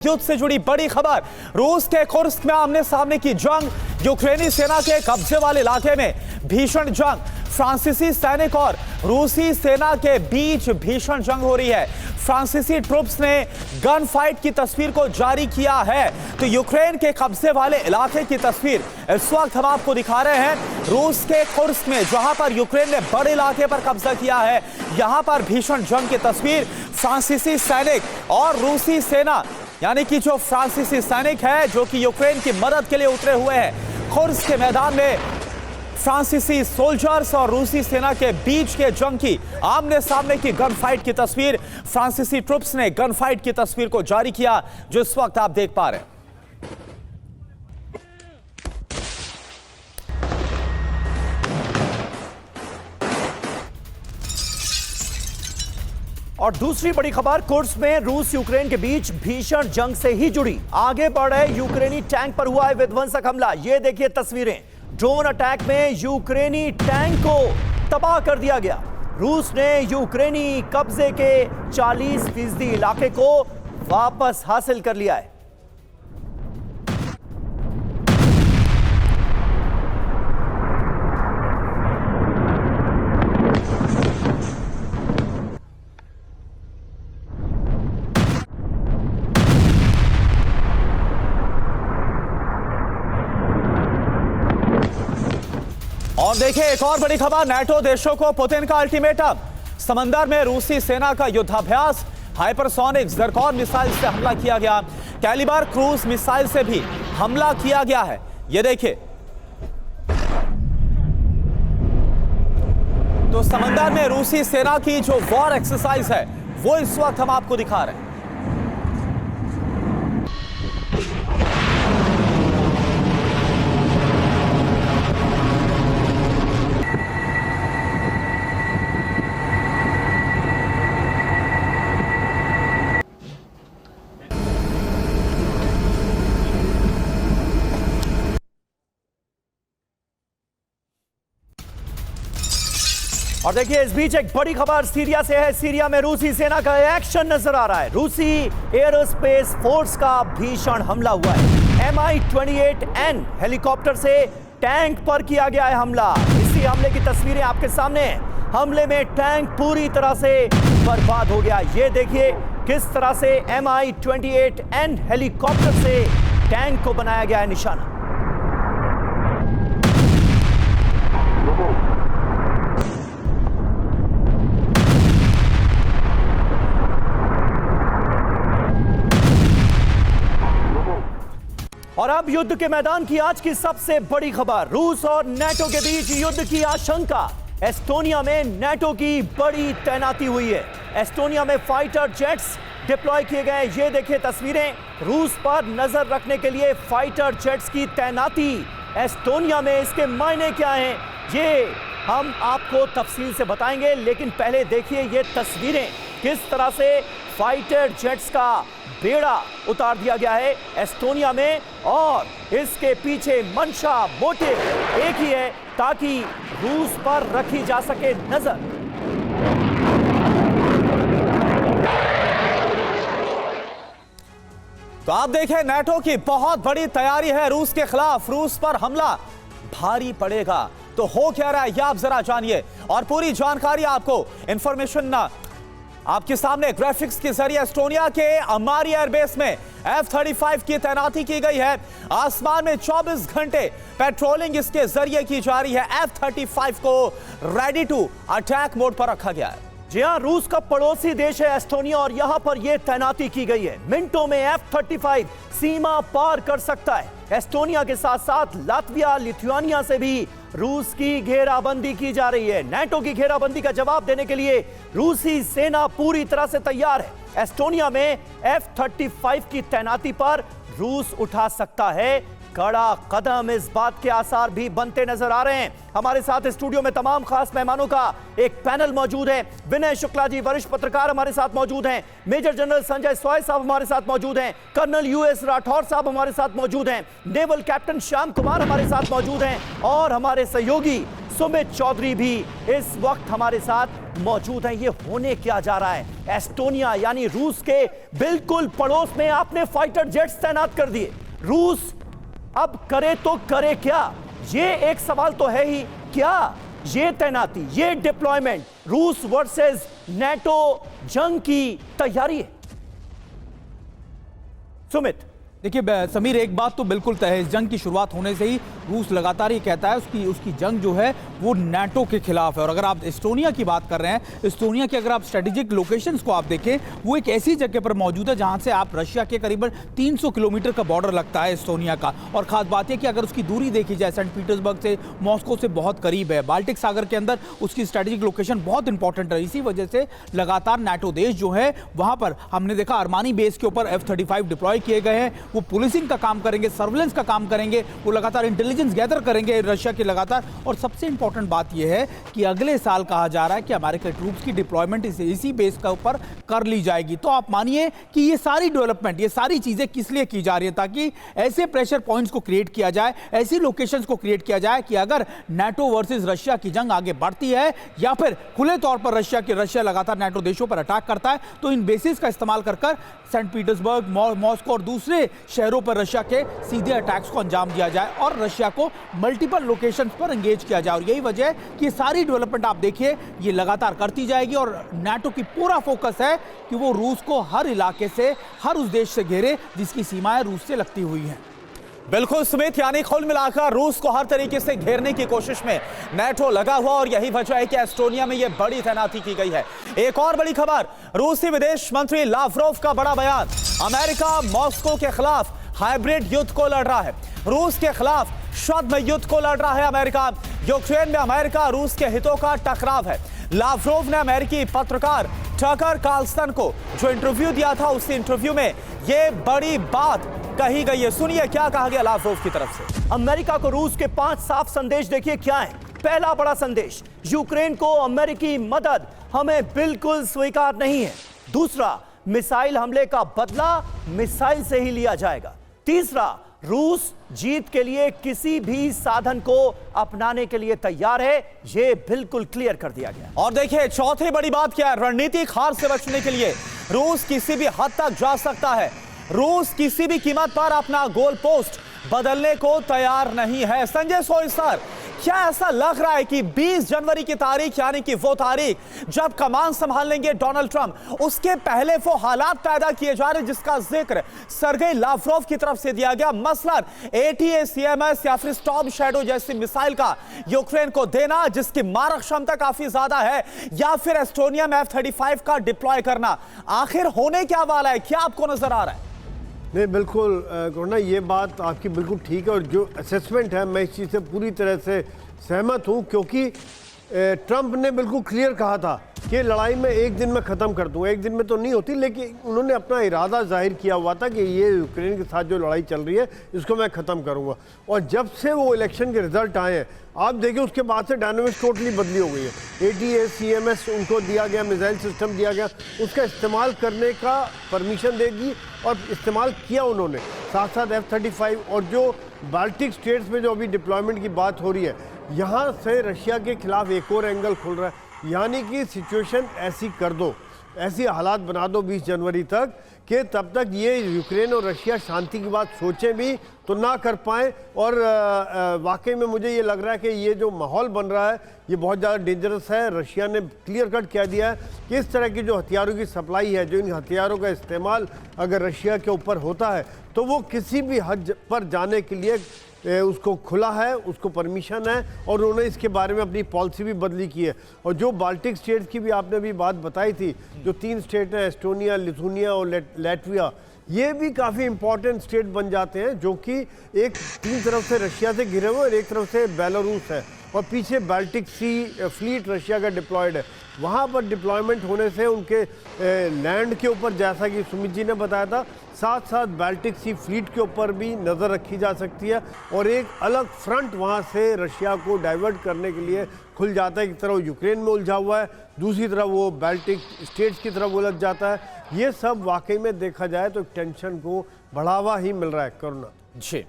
युद्ध से जुड़ी बड़ी खबर। रूस के कुर्स्क में आमने सामने की जंग, यूक्रेनी सेना के कब्जे वाले इलाके में भीषण जंग। फ्रांसीसी सैनिक और रूसी सेना के बीच भीषण जंग हो रही है। फ्रांसीसी ट्रूप्स ने गन फाइट की तस्वीर को जारी किया है। तो यूक्रेन के कब्जे वाले इलाके की तस्वीर इस वक्त हम आपको दिखा रहे हैं। रूस के कुर्स्क में जहां पर यूक्रेन ने बड़े इलाके पर कब्जा किया है, यहां पर भीषण जंग की तस्वीर। फ्रांसीसी सैनिक और रूसी सेना, यानी कि जो फ्रांसीसी सैनिक है जो कि यूक्रेन की मदद के लिए उतरे हुए हैं, कुर्स्क के मैदान में फ्रांसीसी सोल्जर्स और रूसी सेना के बीच के जंग की आमने सामने की गन फाइट की तस्वीर। फ्रांसीसी ट्रूप्स ने गन फाइट की तस्वीर को जारी किया जो इस वक्त आप देख पा रहे हैं। और दूसरी बड़ी खबर, कुर्स्क में रूस यूक्रेन के बीच भीषण जंग से ही जुड़ी। आगे बढ़ रहे यूक्रेनी टैंक पर हुआ है विध्वंसक हमला। ये देखिए तस्वीरें। ड्रोन अटैक में यूक्रेनी टैंक को तबाह कर दिया गया। रूस ने यूक्रेनी कब्जे के 40% इलाके को वापस हासिल कर लिया है। और देखिए एक और बड़ी खबर, नाटो देशों को पुतिन का अल्टीमेटम। समंदर में रूसी सेना का युद्धाभ्यास। हाइपरसोनिक ज़िरकॉन मिसाइल से हमला किया गया। कैलिबर क्रूज मिसाइल से भी हमला किया गया है। ये देखिए, तो समंदर में रूसी सेना की जो वॉर एक्सरसाइज है वो इस वक्त हम आपको दिखा रहे हैं। और देखिए इस बीच एक बड़ी खबर सीरिया से है। सीरिया में रूसी सेना का एक्शन नजर आ रहा है। रूसी एयरोस्पेस फोर्स का भीषण हमला हुआ है। Mi-28N हेलीकॉप्टर से टैंक पर किया गया है हमला। इसी हमले की तस्वीरें आपके सामने हैं। हमले में टैंक पूरी तरह से बर्बाद हो गया। ये देखिए किस तरह से Mi-28N हेलीकॉप्टर से टैंक को बनाया गया है निशाना। और अब युद्ध के मैदान की आज की सबसे बड़ी खबर, रूस और नाटो के बीच युद्ध की आशंका। एस्टोनिया में नाटो की बड़ी तैनाती हुई है। एस्टोनिया में फाइटर जेट्स डिप्लॉय किए गए। ये देखिए तस्वीरें। रूस पर नजर रखने के लिए फाइटर जेट्स की तैनाती एस्टोनिया में। इसके मायने क्या हैं ये हम आपको तफसील से बताएंगे, लेकिन पहले देखिए ये तस्वीरें। किस तरह से फाइटर जेट्स का बेड़ा उतार दिया गया है एस्टोनिया में, और इसके पीछे मंशा मोटिव एक ही है, ताकि रूस पर रखी जा सके नजर। तो आप देखें नाटो की बहुत बड़ी तैयारी है रूस के खिलाफ। रूस पर हमला भारी पड़ेगा। तो हो क्या रहा है ये आप जरा जानिए, और पूरी जानकारी आपको इंफॉर्मेशन ना आपके सामने ग्राफिक्स के जरिए। एस्टोनिया के अमारी एयरबेस में F-35 की तैनाती की गई है। आसमान में 24 घंटे पेट्रोलिंग इसके जरिए की जा रही है। F-35 को रेडी टू अटैक मोड पर रखा गया है। जी हां, रूस का पड़ोसी देश है एस्टोनिया, और यहां पर यह तैनाती की गई है। मिनटों में F-35 सीमा पार कर सकता है। एस्टोनिया के साथ साथ लातविया, लिथुआनिया से भी रूस की घेराबंदी की जा रही है। नाटो की घेराबंदी का जवाब देने के लिए रूसी सेना पूरी तरह से तैयार है। एस्टोनिया में F-35 की तैनाती पर रूस उठा सकता है कड़ा कदम। इस बात के आसार भी बनते नजर आ रहे हैं। हमारे साथ स्टूडियो में तमाम खास मेहमानों का एक पैनल मौजूद है। विनय शुक्ला जी वरिष्ठ पत्रकार हमारे साथ मौजूद हैं। मेजर जनरल संजय सॉय साहब हमारे साथ मौजूद हैं। कर्नल US राठौर साहब हमारे साथ मौजूद हैं। नेवल कैप्टन श्याम कुमार हमारे साथ मौजूद हैं, और हमारे सहयोगी सुमित चौधरी भी इस वक्त हमारे साथ मौजूद हैं। ये होने क्या जा रहा है? एस्टोनिया यानी रूस के बिल्कुल पड़ोस में आपने फाइटर जेट्स तैनात कर दिए। रूस अब करे तो करे क्या? ये एक सवाल तो है ही। क्या ये तैनाती, ये डिप्लॉयमेंट रूस वर्सेस नेटो जंग की तैयारी है? सुमित, देखिए समीर, एक बात तो बिल्कुल तय है, इस जंग की शुरुआत होने से ही रूस लगातार ये कहता है उसकी जंग जो है वो नाटो के खिलाफ है। और अगर आप एस्टोनिया की बात कर रहे हैं, एस्टोनिया की अगर आप स्ट्रेटेजिक लोकेशंस को आप देखें, वो एक ऐसी जगह पर मौजूद है जहां से आप रशिया के करीबन 300 किलोमीटर का बॉर्डर लगता है एस्टोनिया का। और खास बात यह कि अगर उसकी दूरी देखी जाए, सेंट पीटर्सबर्ग से मॉस्को से बहुत करीब है, बाल्टिक सागर के अंदर उसकी स्ट्रेटेजिक लोकेशन बहुत इंपॉर्टेंट है। इसी वजह से लगातार नाटो देश जो है वहां पर हमने देखा अरमानी बेस के ऊपर F-35 डिप्लॉय किए गए हैं। वो पुलिसिंग का काम करेंगे, सर्विलेंस का काम करेंगे, वो लगातार इंटेलिजेंस गैदर करेंगे रशिया के लगातार। और सबसे इंपॉर्टेंट बात यह है कि अगले साल कहा जा रहा है कि अमेरिकी ट्रूप्स की डिप्लॉयमेंट इसी बेस के ऊपर कर ली जाएगी। तो आप मानिए कि ये सारी डेवलपमेंट, ये सारी चीजें किस लिए की जा रही है? ताकि ऐसे प्रेशर पॉइंट्स को क्रिएट किया जाए, ऐसी लोकेशंस को क्रिएट किया जाए कि अगर नाटो वर्सेस रशिया की जंग आगे बढ़ती है या फिर खुले तौर पर रशिया लगातार नाटो देशों पर अटैक करता है, तो इन बेसिस का इस्तेमाल कर सेंट पीटर्सबर्ग, मॉस्को और दूसरे शहरों पर रशिया के सीधे अटैक्स को अंजाम दिया जाए और रशिया को मल्टीपल लोकेशंस पर एंगेज किया जाए। और यही वजह है कि ये सारी डेवलपमेंट आप देखिए ये लगातार करती जाएगी। और नाटो की पूरा फोकस है कि वो रूस को हर इलाके से, हर उस देश से घेरे जिसकी सीमाएं रूस से लगती हुई हैं। बिल्कुल सुमित, यानी कुल मिलाकर रूस को हर तरीके से घेरने की कोशिश में नाटो लगा हुआ और यही वजह है कि एस्टोनिया में यह बड़ी तैनाती की गई है। एक और बड़ी खबर, रूसी विदेश मंत्री लावरोव का बड़ा बयान। अमेरिका मॉस्को के खिलाफ हाइब्रिड युद्ध को लड़ रहा है। रूस के खिलाफ शब्द युद्ध को लड़ रहा है अमेरिका। यूक्रेन में अमेरिका रूस के हितों का टकराव है। लावरोव ने अमेरिकी पत्रकार टकर कार्लसन को जो इंटरव्यू दिया था, उस इंटरव्यू में यह बड़ी बात कही गई है। सुनिए क्या कहा गया लावरोव की तरफ से। अमेरिका को रूस के 5 साफ संदेश देखिए क्या है। पहला बड़ा संदेश, यूक्रेन को अमेरिकी मदद हमें बिल्कुल स्वीकार नहीं है। दूसरा, मिसाइल हमले का बदला मिसाइल से ही लिया जाएगा। तीसरा, रूस जीत के लिए किसी भी साधन को अपनाने के लिए तैयार है। यह बिल्कुल क्लियर कर दिया गया। और देखिए चौथी बड़ी बात क्या है, रणनीतिक हार से बचने के लिए रूस किसी भी हद तक जा सकता है। रूस किसी भी कीमत पर अपना गोल पोस्ट बदलने को तैयार नहीं है। संजय सोई सर, क्या ऐसा लग रहा है कि 20 जनवरी की तारीख, यानी कि वो तारीख जब कमान संभाल लेंगे डोनाल्ड ट्रंप, उसके पहले वो हालात पैदा किए जा रहे जिसका जिक्र सर्गेई लावरोव की तरफ से दिया गया, मसलन ATACMS या फिर स्टॉर्म शैडो जैसी मिसाइल का यूक्रेन को देना जिसकी मारक क्षमता काफी ज्यादा है, या फिर एस्टोनिया में F-35 का डिप्लॉय करना, आखिर होने क्या वाला है? क्या आपको नजर आ रहा है? नहीं, बिल्कुल करुणा, ये बात आपकी बिल्कुल ठीक है और जो असेसमेंट है मैं इस चीज़ से पूरी तरह से सहमत हूँ। क्योंकि ट्रंप ने बिल्कुल क्लियर कहा था कि लड़ाई में एक दिन में ख़त्म कर दूँ। एक दिन में तो नहीं होती, लेकिन उन्होंने अपना इरादा जाहिर किया हुआ था कि ये यूक्रेन के साथ जो लड़ाई चल रही है इसको मैं ख़त्म करूँगा। और जब से वो इलेक्शन के रिजल्ट आए हैं, आप देखिए उसके बाद से डायनामिक्स टोटली बदली हो गई है। ATACMS उनको दिया गया, मिसाइल सिस्टम दिया गया, उसका इस्तेमाल करने का परमिशन देगी और इस्तेमाल किया उन्होंने। साथ साथ F-35 और जो बाल्टिक स्टेट्स में जो अभी डिप्लॉयमेंट की बात हो रही है, यहाँ से रशिया के खिलाफ एक और एंगल खुल रहा है। यानी कि सिचुएशन ऐसी कर दो, ऐसी हालात बना दो 20 जनवरी तक कि तब तक ये यूक्रेन और रशिया शांति की बात सोचें भी तो ना कर पाएँ। और वाकई में मुझे ये लग रहा है कि ये जो माहौल बन रहा है ये बहुत ज़्यादा डेंजरस है। रशिया ने क्लियर कट कह दिया है कि इस तरह की जो हथियारों की सप्लाई है, जो इन हथियारों का इस्तेमाल अगर रशिया के ऊपर होता है तो वो किसी भी हद पर जाने के लिए उसको खुला है, उसको परमिशन है और उन्होंने इसके बारे में अपनी पॉलिसी भी बदली की है। और जो बाल्टिक स्टेट्स की भी आपने अभी बात बताई थी, जो 3 स्टेट हैं, एस्टोनिया, लिथुनिया और लैटविया, ये भी काफ़ी इंपॉर्टेंट स्टेट बन जाते हैं जो कि एक 3 तरफ से रशिया से घिरे हुए और एक तरफ से बेलारूस है और पीछे बाल्टिक सी फ्लीट रशिया का डिप्लॉयड है। वहाँ पर डिप्लॉयमेंट होने से उनके लैंड के ऊपर, जैसा कि सुमित जी ने बताया था, साथ साथ बाल्टिक सी फ्लीट के ऊपर भी नज़र रखी जा सकती है और एक अलग फ्रंट वहाँ से रशिया को डाइवर्ट करने के लिए खुल जाता है। एक तरफ यूक्रेन में उलझा हुआ है, दूसरी तरफ वो बाल्टिक स्टेट्स की तरफ उलझ जाता है। ये सब वाकई में देखा जाए तो टेंशन को बढ़ावा ही मिल रहा है। करुणा जी।